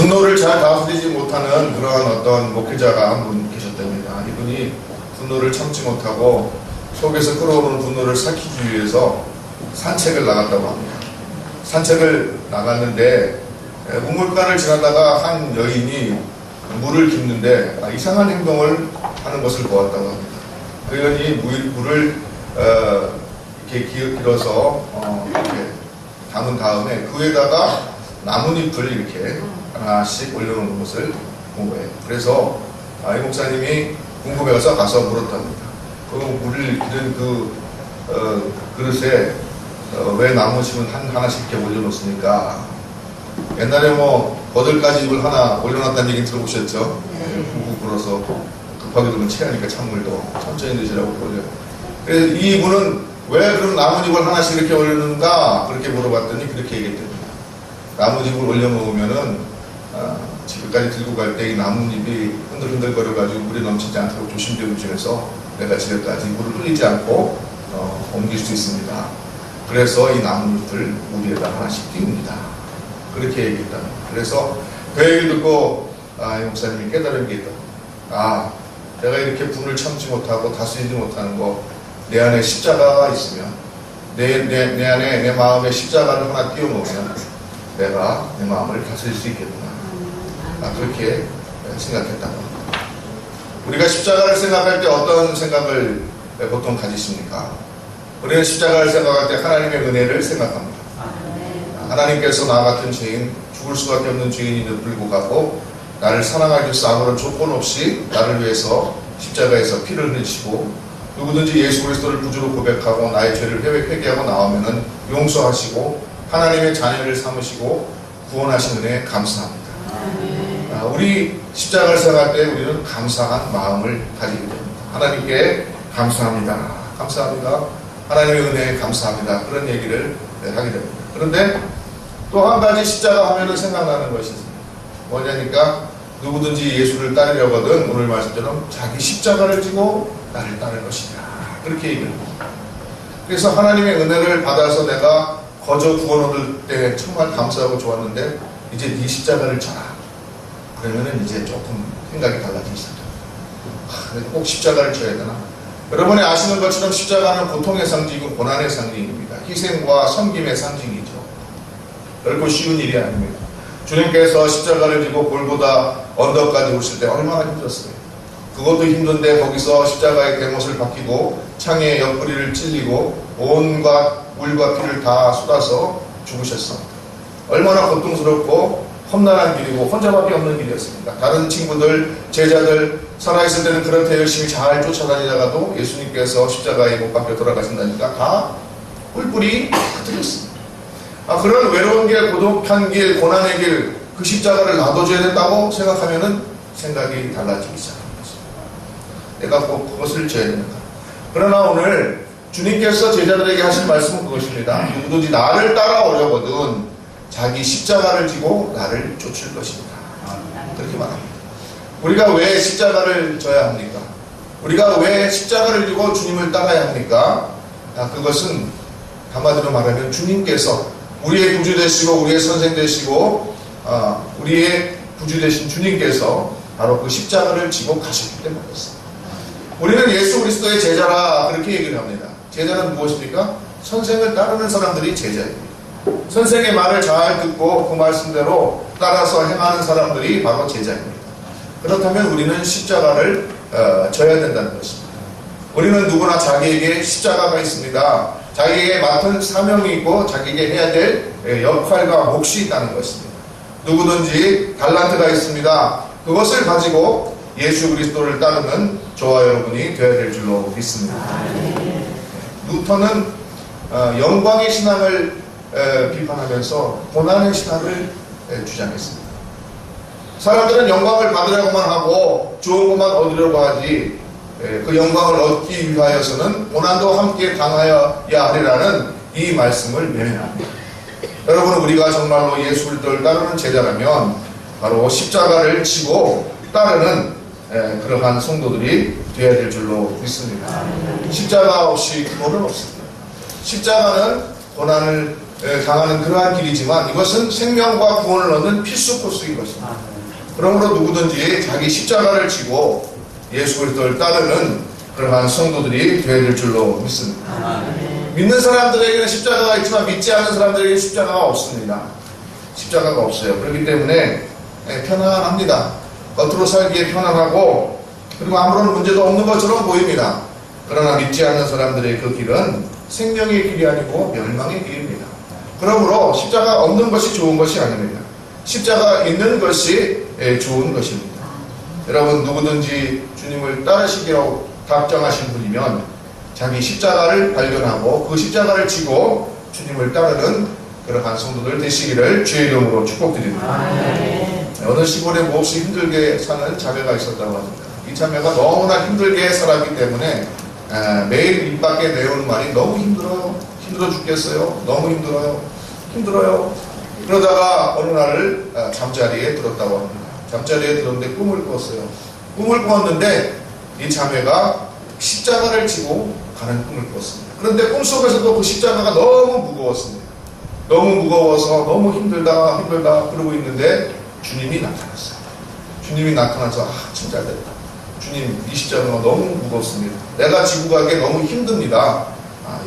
분노를 잘 다스리지 못하는 그러한 어떤 목회자가 한 분 계셨답니다. 이분이 분노를 참지 못하고 속에서 끓어오르는 분노를 삭히기 위해서 산책을 나갔다고 합니다. 산책을 나갔는데 문물관을 지나다가 한 여인이 물을 깃는데 이상한 행동을 하는 것을 보았다고 합니다. 그 여인이 물을 이렇게 길어서 이렇게 담은 다음에 그 위에다가 나뭇잎을 이렇게 하나씩 올려놓는 것을 본 거예요. 그래서 이 목사님이 궁금해서 가서 물었답니다. 그 물을 기른 그 그릇에 왜 나뭇잎은 하나씩 이렇게 올려놓습니까? 옛날에 버들까지 입을 하나 올려놨다는 얘기 들어보셨죠? 꾹꾹 불어서 급하게 들면 체하니까 찬물도 천천히 드시라고 그러죠. 그래서 이분은 왜 그럼 나뭇잎을 하나씩 이렇게 올려놓는가? 그렇게 물어봤더니 그렇게 얘기했답니다. 나뭇잎을 올려놓으면은 집에까지 들고 갈 때 이 나뭇잎이 흔들흔들거려가지고 물이 넘치지 않도록 조심해서 내가 집에까지 물을 흘리지 않고 옮길 수 있습니다. 그래서 이 나뭇잎을 물 위에다 하나씩 띄웁니다. 그렇게 얘기했답니다. 그래서 그 얘기를 듣고 이 목사님이 깨달은 게 있다. 내가 이렇게 분을 참지 못하고 다스리지 못하는 거, 내 안에 십자가가 있으면 내 안에 내 마음에 십자가를 하나 띄워놓으면 내가 내 마음을 다스릴 수 있겠구나. 그렇게 생각했다고 합니다. 우리가 십자가를 생각할 때 어떤 생각을 보통 가지십니까? 우리는 십자가를 생각할 때 하나님의 은혜를 생각합니다. 하나님께서 나 같은 죄인, 죽을 수밖에 없는 죄인임에도 불구하고 나를 사랑하기 위해서 아무런 조건 없이 나를 위해서 십자가에서 피를 흘리시고 누구든지 예수 그리스도를 구주로 고백하고 나의 죄를 회개하고 나오면은 용서하시고 하나님의 자녀를 삼으시고 구원하신 은혜에 감사합니다. 우리 십자가를 생각할 때 우리는 감사한 마음을 가지게 됩니다. 하나님께 감사합니다. 감사합니다. 하나님의 은혜에 감사합니다. 그런 얘기를 하게 됩니다. 그런데 또 한 가지 십자가 하면은 생각나는 것이 있습니다. 뭐냐니까 누구든지 예수를 따르려거든 오늘 말씀처럼 자기 십자가를 지고 나를 따를 것이다. 그렇게 얘기합니다. 그래서 하나님의 은혜를 받아서 내가 거저 구원 얻을 때 정말 감사하고 좋았는데 이제 네 십자가를 져라. 그러면은 이제 조금 생각이 달라지기 시작합니다. 꼭 십자가를 져야 되나? 여러분이 아시는 것처럼 십자가는 고통의 상징이고 고난의 상징입니다. 희생과 섬김의 상징이죠. 결코 쉬운 일이 아닙니다. 주님께서 십자가를 지고 골고다 언덕까지 오실 때 얼마나 힘들었어요. 그것도 힘든데 거기서 십자가의 대못을 박히고 창에 옆구리를 찔리고 온갖 물과 피를 다 쏟아서 죽으셨습니다. 얼마나 고통스럽고 험난한 길이고 혼자밖에 없는 길이었습니다. 다른 친구들, 제자들 살아있을 때는 그렇게 열심히 잘 쫓아다니다가도 예수님께서 십자가에 못 박혀 돌아가신다니까 다 뿔뿔이 흩어졌습니다. 그런 외로운 길, 고독한 길, 고난의 길, 그 십자가를 놔둬줘야 된다고 생각하면은 생각이 달라지기 시작합니다. 내가 꼭 그것을 져야 된다. 그러나 오늘 주님께서 제자들에게 하신 말씀은 그것입니다. 누구든지 나를 따라오려거든 자기 십자가를 지고 나를 쫓을 것입니다. 그렇게 말합니다. 우리가 왜 십자가를 져야 합니까? 우리가 왜 십자가를 지고 주님을 따라야 합니까? 그것은 한마디로 말하면 주님께서 우리의 구주 되시고 우리의 선생 되시고 우리의 구주 되신 주님께서 바로 그 십자가를 지고 가셨기 때문이었습니다. 우리는 예수 그리스도의 제자라 그렇게 얘기를 합니다. 제자는 무엇입니까? 선생을 따르는 사람들이 제자입니다. 선생의 말을 잘 듣고 그 말씀대로 따라서 행하는 사람들이 바로 제자입니다. 그렇다면 우리는 십자가를 져야 된다는 것입니다. 우리는 누구나 자기에게 십자가가 있습니다. 자기에게 맡은 사명이 있고 자기에게 해야 될 역할과 몫이 있다는 것입니다. 누구든지 달란트가 있습니다. 그것을 가지고 예수 그리스도를 따르는 저와 여러분이 되어야 될 줄로 믿습니다. 루터는 영광의 신앙을 비판하면서 고난의 신앙을 주장했습니다. 사람들은 영광을 받으려고만 하고 좋은 것만 얻으려고 하지 그 영광을 얻기 위하여서는 고난도 함께 당하여야 하리라는 이 말씀을 맹행합니다. 여러분, 우리가 정말로 예수 그리스도를 따르는 제자라면 바로 십자가를 지고 따르는 그러한 성도들이 되어야 될 줄로 믿습니다. 십자가 없이 구원은 없습니다. 십자가는 고난을 당하는 그러한 길이지만 이것은 생명과 구원을 얻는 필수 코스인 것입니다. 그러므로 누구든지 자기 십자가를 지고 예수 그리스도를 따르는 그러한 성도들이 되어야 될 줄로 믿습니다. 믿는 사람들에게는 십자가가 있지만 믿지 않는 사람들에게는 십자가가 없습니다. 십자가가 없어요. 그렇기 때문에 편안합니다. 겉으로 살기에 편안하고 그리고 아무런 문제도 없는 것처럼 보입니다. 그러나 믿지 않는 사람들의 그 길은 생명의 길이 아니고 멸망의 길입니다. 그러므로 십자가 없는 것이 좋은 것이 아닙니다. 십자가 있는 것이 좋은 것입니다. 여러분 누구든지 주님을 따르시기로 답정하신 분이면 자기 십자가를 발견하고 그 십자가를 지고 주님을 따르는 그러한 성도들 되시기를 주의 이름으로 축복드립니다. 어느 시골에 몹시 힘들게 사는 자매가 있었다고 합니다. 이 자매가 너무나 힘들게 살았기 때문에 매일 입 밖에 내오는 말이 너무 힘들어요. 힘들어 죽겠어요. 너무 힘들어요. 그러다가 어느 날을 잠자리에 들었다고 합니다. 잠자리에 들었는데 꿈을 꿨어요. 꿈을 꿨는데 이 자매가 십자가를 지고 가는 꿈을 꿨습니다. 그런데 꿈속에서도 그 십자가가 너무 무거웠습니다. 너무 무거워서 너무 힘들다 그러고 있는데 주님이 나타났어요. 주님이 나타나서 진짜 됐다. 주님 이 십자가가 너무 무겁습니다. 내가 지고 가기에 너무 힘듭니다.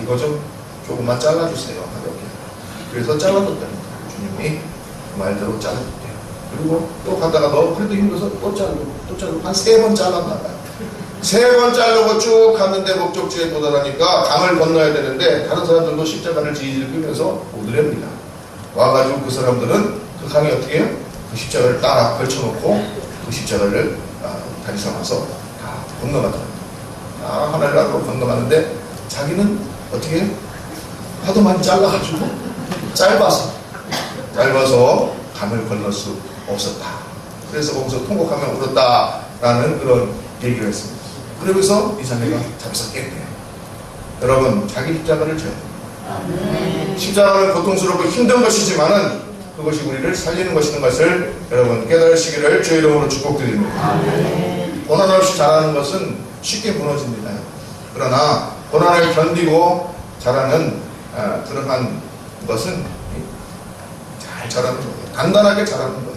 이거 좀 조금만 잘라주세요. 이렇게. 그래서 잘라줬답니다. 주님이 그 말대로 잘라줬대요. 그리고 또 가다가 너 그래도 힘들어서 또 자르고 한 3번 잘랐나봐요. 3번 자르고 쭉 갔는데 목적지에 도달하니까 강을 건너야 되는데 다른 사람들도 십자가를 지지를 끄면서 오더랍니다. 와가지고 그 사람들은 그 강에 어떻게 해요? 그 십자가를 딱 걸쳐놓고 그 십자가를 다리 삼아서 다 건너가더랍니다. 다 하나를 하고 건너가는데 자기는 어떻게 해요? 하도 많이 잘라가지고 짧아서 강을 건널 수 없었다. 그래서 거기서 통곡하며 울었다라는 그런 얘기를 했습니다. 그러면서 이 자매가 잠에서 깼대요. 여러분 자기 십자가를 져야 됩니다. 십자가는 고통스럽고 힘든 것이지만은 그것이 우리를 살리는 것이는 것을 여러분 깨달으시기를 주의 이름으로 축복드립니다. 고난 없이 자라는 것은 쉽게 무너집니다. 그러나 고난을 견디고 자라는 그러한 것은 잘 자라는 거예요. 단단하게 자라는 거예요.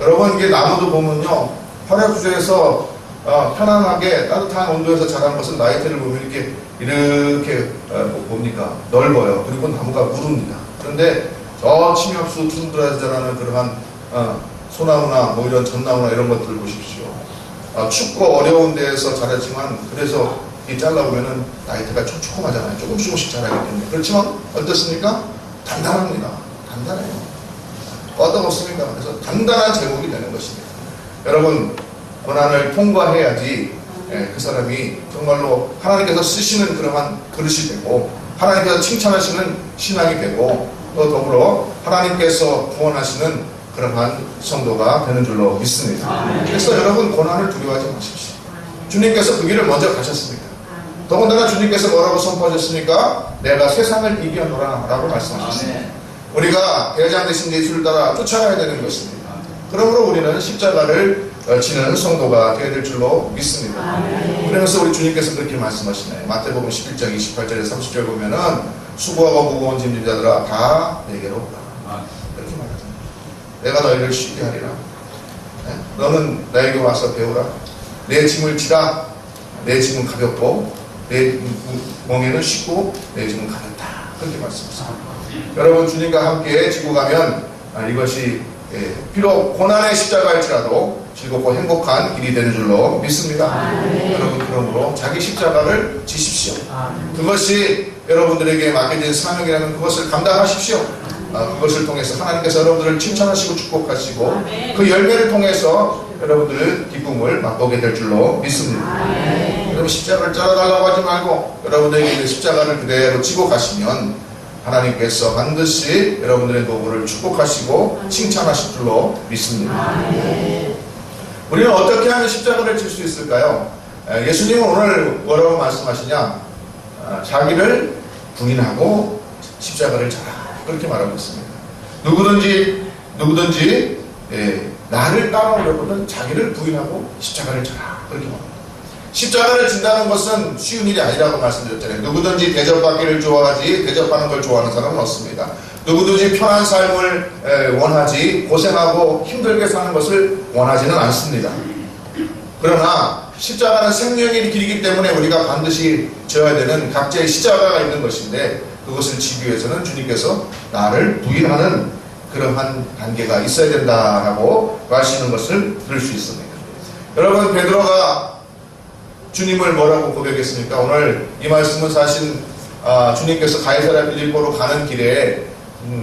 여러분 이게 나무도 보면요 화력주에서 편안하게 따뜻한 온도에서 자란 것은 나이테를 보면 이렇게 뭡니까 넓어요. 그리고 나무가 무릅니다. 그런데 저 침엽수 툰드라에서 자라는 그러한 소나무나 뭐 이런 전나무나 이런 것들을 보십시오. 춥고 어려운 데에서 자랐지만 그래서 이 잘라보면은 나이테가 촘촘하잖아요. 조금씩 자라기 때문에. 그렇지만 어떻습니까? 단단합니다. 단단해요. 어떠없습니까? 그래서 단단한 제목이 되는 것입니다. 여러분 고난을 통과해야지 그 사람이 정말로 하나님께서 쓰시는 그러한 그릇이 되고 하나님께서 칭찬하시는 신앙이 되고 또 더불어 하나님께서 구원하시는 그러한 성도가 되는 줄로 믿습니다. 그래서 여러분 고난을 두려워하지 마십시오. 주님께서 그 길을 먼저 가셨습니다. 더군다나 주님께서 뭐라고 선포하셨습니까? 내가 세상을 이겨노라 라고 말씀하셨습니다. 우리가 대장 되신 예수를 따라 쫓아가야 되는 것입니다. 그러므로 우리는 십자가를 지는 성도가 되어야 될 줄로 믿습니다. 그러면서 우리 주님께서 그렇게 말씀하시나요? 마태복음 11장 28절에 30절 보면은 수고하고 무거운 짐진 자들아 다 내게로 오라. 이렇게 말하잖아요. 내가 너희를 쉽게 하리라. 너는 나에게 와서 배우라. 내 짐을 지라. 내 짐은 가볍고 내 멍에는 쉽고 내 짐은 가볍다. 그렇게 말씀하셨습니다. 여러분 주님과 함께 지고 가면 이것이 비록 고난의 십자가일지라도 즐겁고 행복한 길이 되는 줄로 믿습니다. 여러분 그러므로 자기 십자가를 지십시오. 그것이 여러분들에게 맡겨진 사명이라면 그것을 감당하십시오. 그것을 통해서 하나님께서 여러분들을 칭찬하시고 축복하시고 그 열매를 통해서 여러분들의 기쁨을 맛보게 될 줄로 믿습니다. 여러분 십자가를 잘라달라고 하지 말고 여러분들에게 있는 십자가를 그대로 지고 가시면 하나님께서 반드시 여러분들의 노고를 축복하시고 칭찬하실 줄로 믿습니다. 우리는 어떻게 하면 십자가를 질 수 있을까요? 예수님은 오늘 뭐라고 말씀하시냐? 자기를 부인하고 십자가를 져라. 그렇게 말하고 있습니다. 누구든지 나를 따라오려거든 자기를 부인하고 십자가를 져라. 그렇게 말합니다. 십자가를 진다는 것은 쉬운 일이 아니라고 말씀드렸잖아요. 누구든지 대접받기를 좋아하지 대접하는 걸 좋아하는 사람은 없습니다. 누구든지 편한 삶을 원하지 고생하고 힘들게 사는 것을 원하지는 않습니다. 그러나 십자가는 생명의 길이기 때문에 우리가 반드시 져야 되는 각자의 십자가가 있는 것인데, 그것을 지기 위해서는 주님께서 나를 부인하는 그러한 단계가 있어야 된다라고 말씀하시는 것을 들을 수 있습니다. 여러분, 베드로가 주님을 뭐라고 고백했습니까? 오늘 이 말씀은 사실 주님께서 가이사랴 빌립보로 가는 길에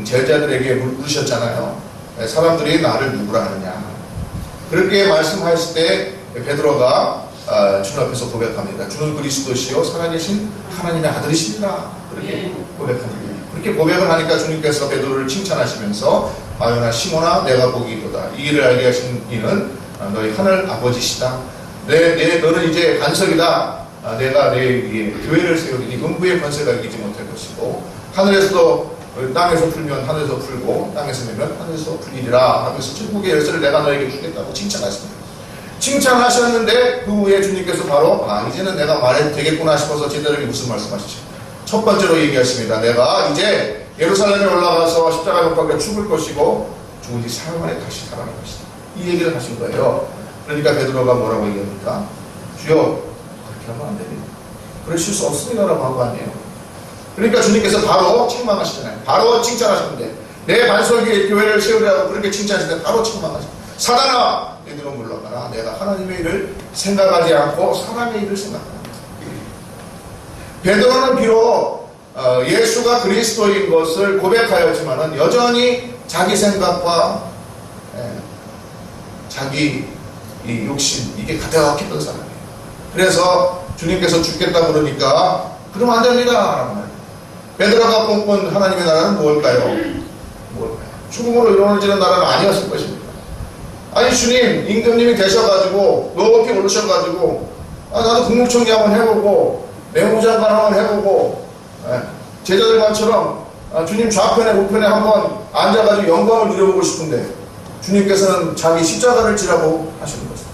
제자들에게 물으셨잖아요. 사람들이 나를 누구라 하느냐. 그렇게 말씀하실 때 베드로가 주님 앞에서 고백합니다. 주는 그리스도시요 살아계신 하나님의 아들이십니다. 그렇게 고백합니다. 그렇게 고백을 하니까 주님께서 베드로를 칭찬하시면서 아요나 시몬아 내가 복이 있도다. 이 일을 알게 하신 이는 너희 하늘 아버지시다. 너는 이제 반석이다. 내가 내 위에 교회를 세우리니 음부의 권세가 이기지 못할 것이고, 하늘에서도 땅에서 풀면 하늘에서 풀고 땅에서 내면 하늘에서 풀리리라 하면서 천국의 열쇠를 내가 너에게 주겠다고 칭찬하십니다. 칭찬하셨는데 그 후에 주님께서 바로 이제는 내가 말해도 되겠구나 싶어서 제자들에게 무슨 말씀하시죠? 첫 번째로 얘기하십니다. 내가 이제 예루살렘에 올라가서 십자가 못 박혀 죽을 것이고 죽은 지 사흘 만에 다시 살아날 것이다. 이 얘기를 하신 거예요. 그러니까 베드로가 뭐라고 얘기합니까? 주여, 그렇게 하면 안 됩니다. 그러실 수 없습니다라고 한 거 아니에요. 그러니까 주님께서 바로 책망하시잖아요. 바로 칭찬하셨는데, 내 반석 위에 교회를 세우려고 그렇게 칭찬하시는데 바로 책망하셨어요. 사단아, 너희들은 물러가라. 내가 하나님의 일을 생각하지 않고 사람의 일을 생각하라. 베드로는 비록 예수가 그리스도인 것을 고백하였지만은 여전히 자기 생각과 자기 이 욕심, 이게 가득했던 사람이에요. 그래서 주님께서 죽겠다 그러니까 그러면 안 됩니다 라고 말해요. 베드로가 꿈꾼 하나님의 나라는 뭘까요? 죽음으로 이루어지는 나라는 아니었을 것입니다. 아니, 주님 임금님이 되셔가지고 높이 오르셔가지고 나도 국무총리 한번 해보고 내무장관 한번 해보고 제자들만처럼 주님 좌편에 우편에 한번 앉아가지고 영광을 누려보고 싶은데, 주님께서는 자기 십자가를 지라고 하시는 것입니다.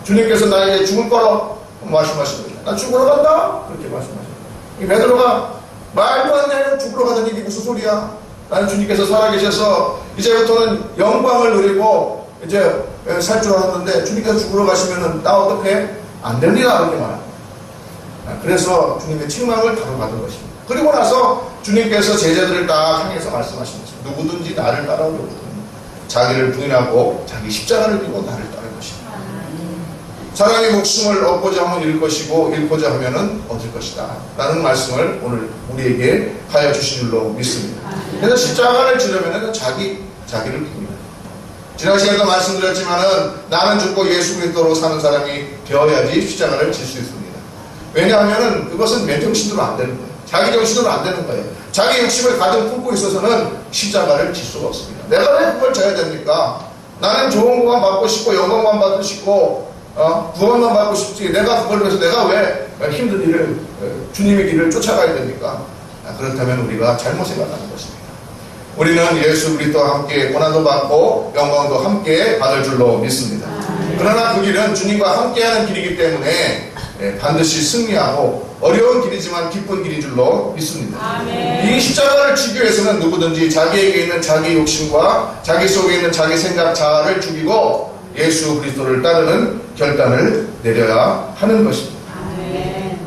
주님께서 나에게 죽을 거라 말씀하시는 거죠. 나 죽으러 간다 그렇게 말씀하시는 거예요. 이 베드로가 말도 안 되는 죽으러 가는 얘기 무슨 소리야. 나는 주님께서 살아계셔서 이제부터는 영광을 누리고 이제 살 줄 알았는데 주님께서 죽으러 가시면은 나 어떻게 안 됩니다 그렇게 말합니다. 그래서 주님의 책망을 바로 받은 것입니다. 그리고 나서 주님께서 제자들을 딱 향해서 말씀하신 것입니다. 누구든지 나를 따라오려거든 자기를 부인하고 자기 십자가를 지고 나를 따를 것이다. 사람이 목숨을 얻고자 하면 잃을 것이고 잃고자 하면은 얻을 것이다 라는 말씀을 오늘 우리에게 하여 주신 줄로 믿습니다. 그래서 십자가를 지려면은 자기를 부인합니다. 지난 시간에도 말씀드렸지만은 나는 죽고 예수 그리스도로 사는 사람이 되어야지 십자가를 질 수 있습니다. 왜냐하면은 그것은 맨정신으로 안 되는 거예요. 자기 정신으로 안 되는 거예요. 자기 욕심을 가득 품고 있어서는 십자가를 질 수가 없습니다. 내가 왜 그걸 져야 됩니까? 나는 좋은 것만 받고 싶고 영광만 받고 싶고 구원만 받고 싶지, 내가 그걸 위해서 내가 왜 힘든 일을 주님의 길을 쫓아가야 됩니까? 그렇다면 우리가 잘못 생각하는 것입니다. 우리는 예수 그리스도와 함께 고난도 받고 영광도 함께 받을 줄로 믿습니다. 그러나 그 길은 주님과 함께하는 길이기 때문에 반드시 승리하고 어려운 길이지만 기쁜 길인 줄로 믿습니다. 아멘. 이 십자가를 지기 위해서는 누구든지 자기에게 있는 자기 욕심과 자기 속에 있는 자기 생각 자아를 죽이고 예수 그리스도를 따르는 결단을 내려야 하는 것입니다. 아멘.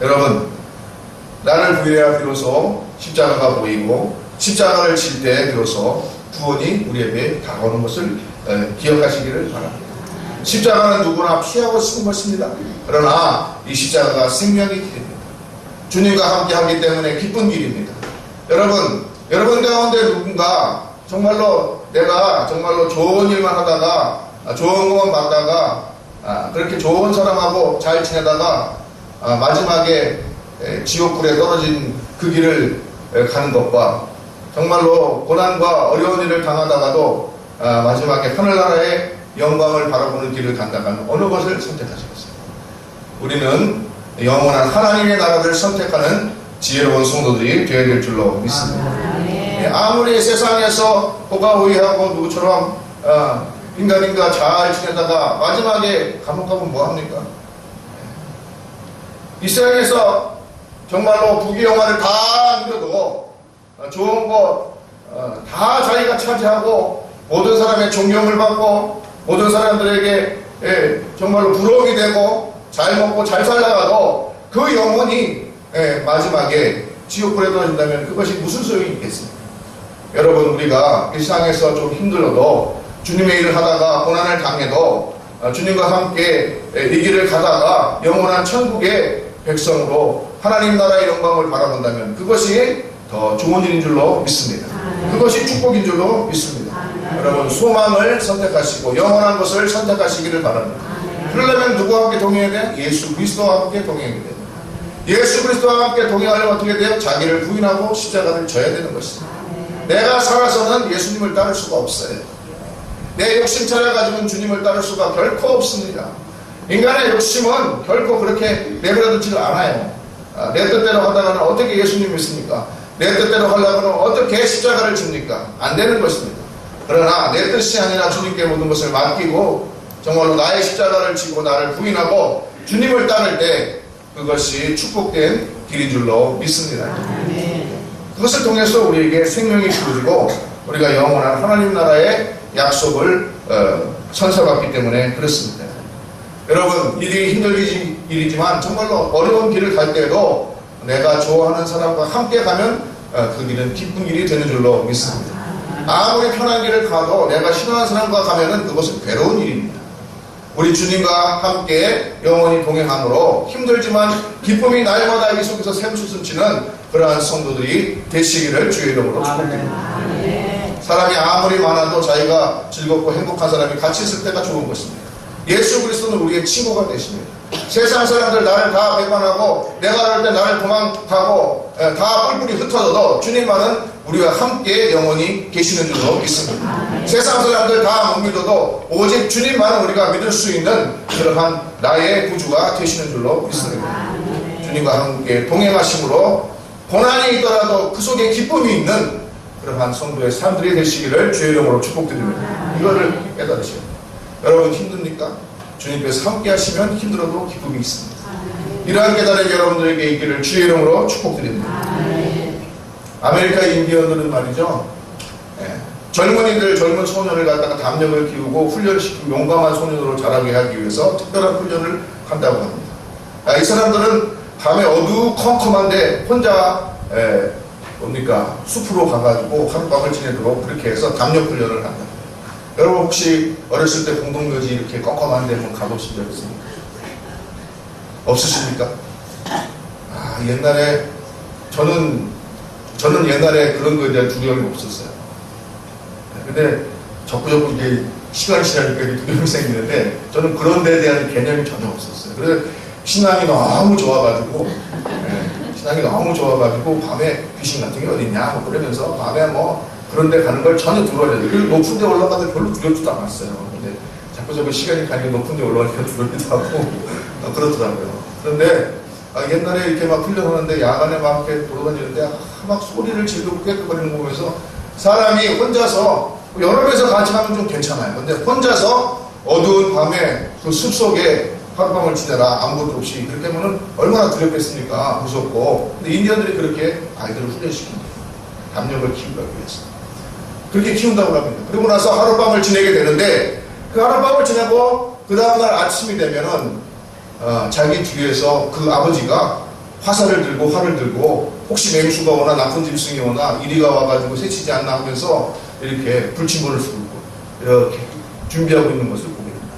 여러분, 나를 부인해야 비로소 십자가가 보이고 십자가를 칠 때 비로소 구원이 우리에게 다가오는 것을 기억하시기를 바랍니다. 십자가는 누구나 피하고 싶은 것입니다. 그러나 이 십자가가 생명의 길입니다. 주님과 함께 하기 때문에 기쁜 길입니다. 여러분 가운데 누군가 정말로 내가 정말로 좋은 일만 하다가 좋은 것만 받다가 그렇게 좋은 사람하고 잘 지내다가 마지막에 지옥불에 떨어진 그 길을 가는 것과 정말로 고난과 어려운 일을 당하다가도 마지막에 하늘나라의 영광을 바라보는 길을 간다면 어느 것을 선택하시겠어요? 우리는 영원한 하나님의 나라를 선택하는 지혜로운 성도들이 되어야 될 줄로 믿습니다. 아무리 세상에서 호가호위하고 누구처럼 인간인가 잘 지내다가 마지막에 감옥 가면 뭐합니까? 이 세상에서 정말로 부귀영화를 다 누려도 좋은 것 다 자기가 차지하고 모든 사람의 존경을 받고 모든 사람들에게 정말로 부러움이 되고 잘 먹고 잘 살다가도 그 영혼이 마지막에 지옥불에 떨어진다면 그것이 무슨 소용이 있겠습니까? 여러분, 우리가 일상에서 좀 힘들어도 주님의 일을 하다가 고난을 당해도 주님과 함께 이 길을 가다가 영원한 천국의 백성으로 하나님 나라의 영광을 바라본다면 그것이 더 좋은 일인 줄로 믿습니다. 그것이 축복인 줄로 믿습니다. 여러분, 소망을 선택하시고 영원한 것을 선택하시기를 바랍니다. 그러려면 누구와 함께 동행해야 돼요? 예수 그리스도와 함께 동행해야 돼요. 예수 그리스도와 함께 동행하려면 어떻게 돼요? 자기를 부인하고 십자가를 져야 되는 것입니다. 내가 살아서는 예수님을 따를 수가 없어요. 내 욕심 찾아가지고는 주님을 따를 수가 결코 없습니다. 인간의 욕심은 결코 그렇게 내버려두지를 않아요. 내 뜻대로 하다가는 어떻게 예수님 믿습니까? 내 뜻대로 하려고는 어떻게 십자가를 집니까? 안 되는 것입니다. 그러나 내 뜻이 아니라 주님께 모든 것을 맡기고 정말로 나의 십자가를 지고 나를 부인하고 주님을 따를 때 그것이 축복된 길인 줄로 믿습니다. 그것을 통해서 우리에게 생명이 주어지고 우리가 영원한 하나님 나라의 약속을 선사받기 때문에 그렇습니다. 여러분, 일이 힘든 일이지만 정말로 어려운 길을 갈 때에도 내가 좋아하는 사람과 함께 가면 그 길은 기쁜 길이 되는 줄로 믿습니다. 아무리 편한 길을 가도 내가 싫어하는 사람과 가면은 그것은 괴로운 일입니다. 우리 주님과 함께 영원히 동행함으로 힘들지만 기쁨이 날마다 이 속에서 샘솟음치는 그러한 성도들이 되시기를 주의 이름으로 축복드립니다. 사람이 아무리 많아도 자기가 즐겁고 행복한 사람이 같이 있을 때가 좋은 것입니다. 예수 그리스도는 우리의 친구가 되십니다. 세상 사람들 나를 다 배반하고 내가 그럴 때 나를 도망가고 다 뿔뿔이 흩어져도 주님만은 우리와 함께 영원히 계시는 줄로 믿습니다. 세상 사람들 다 못 믿어도 오직 주님만은 우리가 믿을 수 있는 그러한 나의 구주가 되시는 줄로 믿습니다. 주님과 함께 동행하심으로 고난이 있더라도 그 속에 기쁨이 있는 그러한 성도의 삶들이 되시기를 주의 이름으로 축복드립니다. 이거를 깨달으시오. 여러분, 힘듭니까? 주님께서 함께 하시면 힘들어도 기쁨이 있습니다. 이러한 깨달음이 여러분들에게 있기를 주의 이름으로 축복드립니다. 아메리카 인디언들은 말이죠, 젊은이들, 젊은 소년을 갖다가 담력을 키우고 훈련시키고 용감한 소년으로 자라게 하기 위해서 특별한 훈련을 한다고 합니다. 이 사람들은 밤에 어두컴컴한데 혼자 숲으로 가가지고 하룻밤을 지내도록 그렇게 해서 담력 훈련을 한다. 여러분, 혹시 어렸을 때 공동묘지 이렇게 껌껌한데 한번 가보신 적 있습니까? 없으십니까? 옛날에 저는 옛날에 그런 거에 대한 두려움이 없었어요. 근데 자꾸 이게 시간이 지나니까 두려움이 생기는데 저는 그런 데에 대한 개념이 전혀 없었어요. 그래서 신앙이 너무 좋아가지고 밤에 귀신 같은 게 어딨냐 그러면서 밤에 그런 데 가는 걸 전혀 두려워해요. 그리고 높은 데 올라가도 별로 두렵지도 않았어요. 근데 자꾸 시간이 가니까 높은 데 올라가니까 두렵기도 하고 그렇더라고요. 그런데 옛날에 이렇게 막 훈련하는데 야간에 막 이렇게 돌아다니는데 막 소리를 지르고 깨끗거리는 거 보면서 사람이 혼자서 여러 명이서 같이 가면 좀 괜찮아요. 근데 혼자서 어두운 밤에 그 숲속에 하룻밤을 지내라 아무것도 없이 그렇게 하면 얼마나 두렵겠습니까? 무섭고. 근데 인디언들이 그렇게 아이들을 훈련시킵니다. 담력을 키우기 위해서. 그렇게 키운다고 합니다. 그리고 나서 하룻밤을 지내게 되는데 그 하룻밤을 지내고 그 다음날 아침이 되면은 자기 뒤에서 그 아버지가 화살을 들고 활을 들고 혹시 맹수가 오나 나쁜 짐승이 오나 이리가 와가지고 새치지 않나 하면서 이렇게 불침번을 쏘고 이렇게 준비하고 있는 것을 보게 됩니다.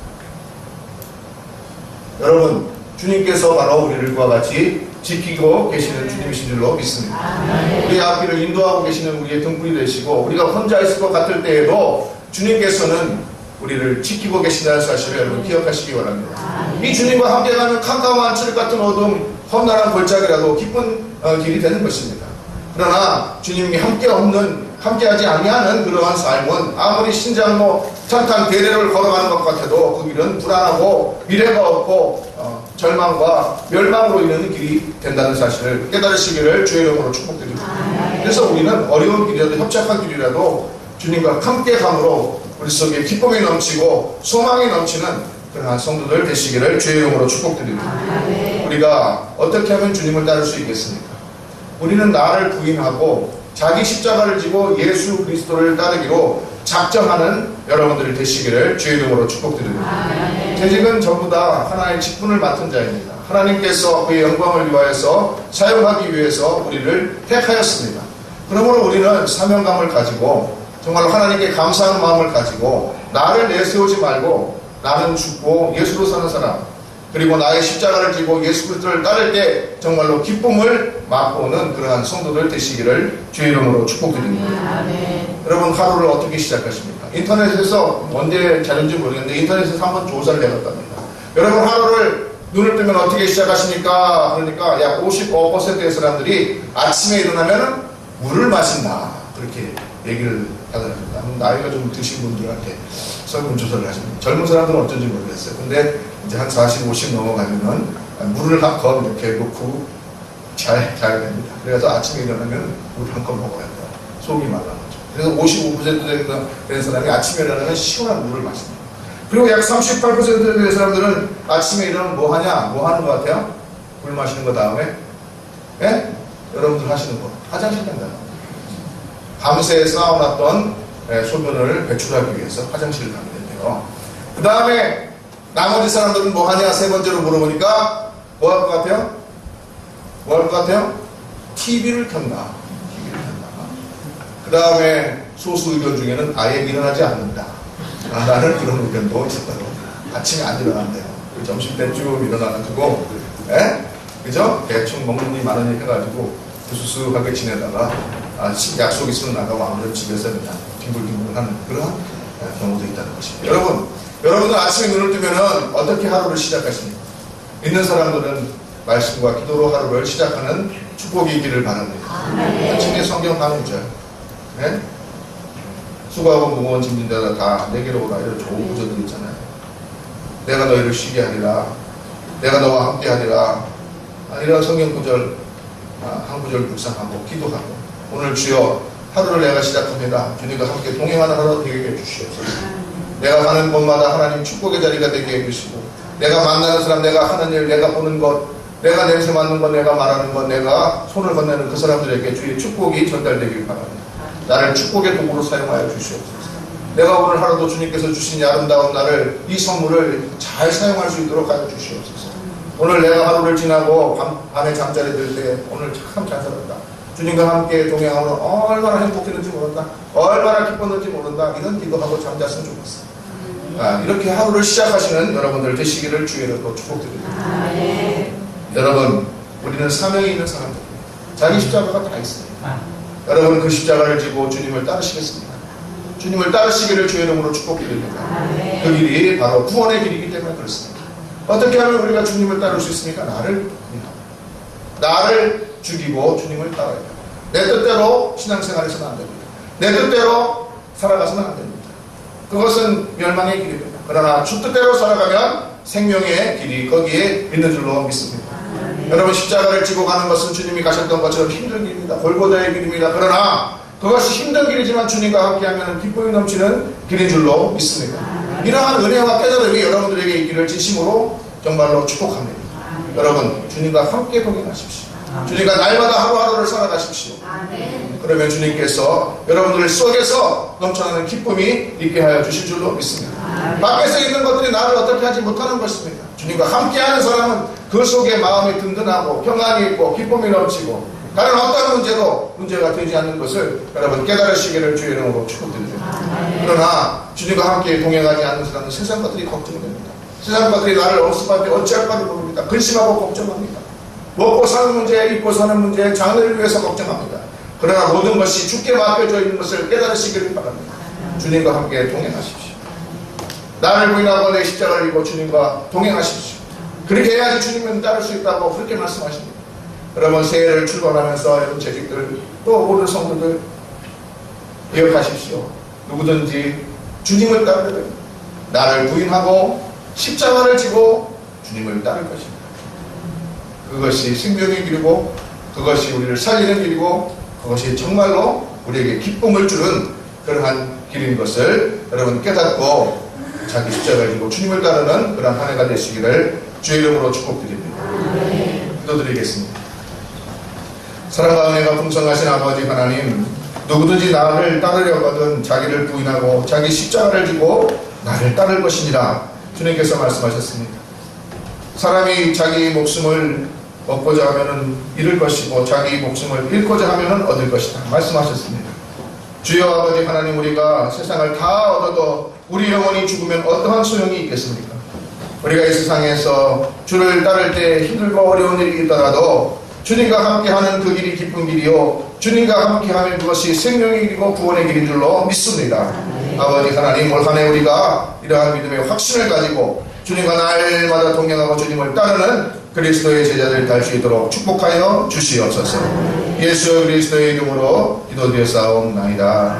여러분, 주님께서 바로 우리를 그와 같이 지키고 계시는 주님이신 줄로 믿습니다. 우리의 앞길을 인도하고 계시는 우리의 등불이 되시고 우리가 혼자 있을 것 같을 때에도 주님께서는 우리를 지키고 계신다는 사실을 여러분 기억하시기 바랍니다. 이 주님과 함께 가는 캄캄한 칠흑 같은 어둠, 험난한 골짜기라도 기쁜 길이 되는 것입니다. 그러나 주님이 함께하지 아니하는 그러한 삶은 아무리 신장로 탄탄 대례를 걸어가는 것 같아도 그 길은 불안하고 미래가 없고 절망과 멸망으로 이르는 길이 된다는 사실을 깨달으시기를 주의 이름으로 축복드립니다. 그래서 우리는 어려운 길이라도 협착한 길이라도 주님과 함께 감으로 우리 속에 기쁨이 넘치고 소망이 넘치는 그러한 성도들 되시기를 주의 이름으로 축복드립니다. 우리가 어떻게 하면 주님을 따를 수 있겠습니까? 우리는 나를 부인하고 자기 십자가를 지고 예수 그리스도를 따르기로 작정하는 여러분들이 되시기를 주의 이름으로 축복드립니다. 재직은 전부 다 하나의 직분을 맡은 자입니다. 하나님께서 그의 영광을 위하여서 사용하기 위해서 우리를 택하였습니다. 그러므로 우리는 사명감을 가지고 정말 하나님께 감사하는 마음을 가지고 나를 내세우지 말고 나는 죽고 예수로 사는 사람, 그리고 나의 십자가를 지고 예수 그리스도를 따를 때 정말로 기쁨을 맛보는 그러한 성도들 되시기를 주의 이름으로 축복드립니다. 여러분 하루를 어떻게 시작하십니까? 인터넷에서 언제 자료인지 모르겠는데 인터넷에서 한번 조사를 해봤답니다. 여러분 하루를 눈을 뜨면 어떻게 시작하십니까? 그러니까 약 55%의 사람들이 아침에 일어나면 물을 마신다, 그렇게 얘기를 하더랍니다. 나이가 좀 드신 분들한테 설문조사를 하십니다. 젊은 사람들은 어쩐지 모르겠어요. 근데 이제 한 40, 50 넘어가면은 물을 한 컵 이렇게 놓고 자야 됩니다. 그래서 아침에 일어나면 물 한 컵 먹어야 돼요. 속이 말라가지고. 그래서 55% 되는 사람이 아침에 일어나면 시원한 물을 마십니다. 그리고 약 38%의 사람들은 아침에 일어나면 뭐 하냐? 뭐 하는 것 같아요? 물 마시는 거 다음에? 예? 여러분들 하시는 거. 화장실 간다. 밤새 쌓아놨던 소변을 배출하기 위해서 화장실을 가게 된대요. 그 다음에 나머지 사람들은 뭐 하냐? 세 번째로 물어보니까 뭐 할 것 같아요? 뭐 할 것 같아요? TV를 켠다. 그 다음에 소수 의견 중에는 아예 일어나지 않는다. 나는 그런 의견도 있었다고. 아침에 안 일어난대요. 점심 때쯤 일어나가지고, 그죠? 대충 먹는 일이 많으니 해가지고 부수수하게 지내다가 약속 있으면 나가고 아무래도 집에서 그냥 뒹굴뒹굴하는 그런 경우도 있다는 것입니다. 여러분은 아침에 눈을 뜨면은 어떻게 하루를 시작하십니까? 있는 사람들은 말씀과 기도로 하루를 시작하는 축복이 있기를 바랍니다. 아침에 성경 강의죠. 수고하고 무거운 짐진 자들 다 내게로 오라, 이런 좋은 구절들 있잖아요. 내가 너희를 쉬게 하리라, 내가 너와 함께 하리라, 이런 성경 구절 한 구절 묵상하고 기도하고, 오늘 주여 하루를 내가 시작합니다. 주님과 함께 동행하는 하루 되게 해주시옵소서. 내가 가는 곳마다 하나님 축복의 자리가 되게 해주시고, 내가 만나는 사람, 내가 하는 일, 내가 보는 것, 내가 냄새 맡는 것, 내가 말하는 것, 내가 손을 건네는 그 사람들에게 주의 축복이 전달되길 바랍니다. 나를 축복의 도구로 사용하여 주시옵소서. 내가 오늘 하루도 주님께서 주신 이 아름다운 날을, 이 선물을 잘 사용할 수 있도록 하여 주시옵소서. 오늘 내가 하루를 지나고 밤에 잠자리 들 때 오늘 참 잘 살았다, 주님과 함께 동행하면 얼마나 행복했는지 모른다, 얼마나 기뻤는지 모른다, 이런 기도하고 잠잤으면 좋겠어. 이렇게 하루를 시작하시는 여러분들 되시기를 주의로 축복드립니다. 여러분, 우리는 사명이 있는 사람들, 자기 십자가가 다 있습니다. 여러분 그 십자가를 지고 주님을 따르시겠습니다. 주님을 따르시기를 주의 이름으로 축복드립니다. 그 길이 바로 구원의 길이기 때문에 그렇습니다. 어떻게 하면 우리가 주님을 따를 수 있습니까? 나를 죽이고 주님을 따라야 돼요. 내 뜻대로 신앙생활에서는 안 됩니다. 내 뜻대로 살아가서는 안 됩니다. 그것은 멸망의 길입니다. 그러나 주 뜻대로 살아가면 생명의 길이 거기에 있는 줄로 믿습니다. 여러분 십자가를 지고 가는 것은 주님이 가셨던 것처럼 힘든 길입니다. 골고다의 길입니다. 그러나 그것이 힘든 길이지만 주님과 함께하면 기쁨이 넘치는 길인 줄로 믿습니다. 이러한 은혜와 깨달음이 여러분들에게 있기를 진심으로 정말로 축복합니다. 여러분 주님과 함께 동행하십시오. 주님과 날마다 하루하루를 살아가십시오. 그러면 주님께서 여러분들 속에서 넘쳐나는 기쁨이 있게 하여 주실 줄로 믿습니다. 밖에서 있는 것들이 나를 어떻게 하지 못하는 것입니다. 주님과 함께하는 사람은 그 속에 마음이 든든하고 평안이 있고 기쁨이 넘치고 다른 어떤 문제도 문제가 되지 않는 것을 여러분 깨달으시기를 주의 이름으로 축복드립니다. 그러나 주님과 함께 동행하지 않는 사람은 세상 것들이 걱정됩니다. 세상 것들이 나를 어수선할 때 어찌할 바를 모릅니다. 근심하고 걱정합니다. 먹고 사는 문제, 입고 사는 문제, 장래를 위해서 걱정합니다. 그러나 모든 것이 주께 맡겨져 있는 것을 깨달으시기를 바랍니다. 주님과 함께 동행하십시오. 나를 부인하고 내 십자가를 지고 주님과 동행하십시오. 그렇게 해야지 주님은 따를 수 있다고 그렇게 말씀하십니다. 여러분 새해를 출발하면서 여러분 재직들 또 모든 성도들 기억하십시오. 누구든지 주님을 따르려 됩니다. 나를 부인하고 십자가를 지고 주님을 따를 것입니다. 그것이 생명의 길이고 그것이 우리를 살리는 길이고 그것이 정말로 우리에게 기쁨을 주는 그러한 길인 것을 여러분 깨닫고 자기 십자가를 지고 주님을 따르는 그런 한 해가 되시기를 주의 이름으로 축복드립니다. 기도드리겠습니다. 사랑과 은혜가 풍성하신 아버지 하나님, 누구든지 나를 따르려거든 자기를 부인하고 자기 십자가를 지고 나를 따를 것이니라 주님께서 말씀하셨습니다. 사람이 자기 목숨을 얻고자 하면은 잃을 것이고 자기 목숨을 잃고자 하면은 얻을 것이다 말씀하셨습니다. 주여 아버지 하나님, 우리가 세상을 다 얻어도 우리 영혼이 죽으면 어떠한 소용이 있겠습니까? 우리가 이 세상에서 주를 따를 때 힘들고 어려운 일이 있더라도 주님과 함께하는 그 길이 기쁜 길이요, 주님과 함께하면 그것이 생명의 길이고 구원의 길인 줄로 믿습니다. 아버지 하나님, 올 한 해 우리가 이러한 믿음의 확신을 가지고 주님과 날마다 동행하고 주님을 따르는 그리스도의 제자들 될 수 있도록 축복하여 주시옵소서. 예수 그리스도의 이름으로 기도드렸사옵나이다.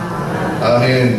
아멘.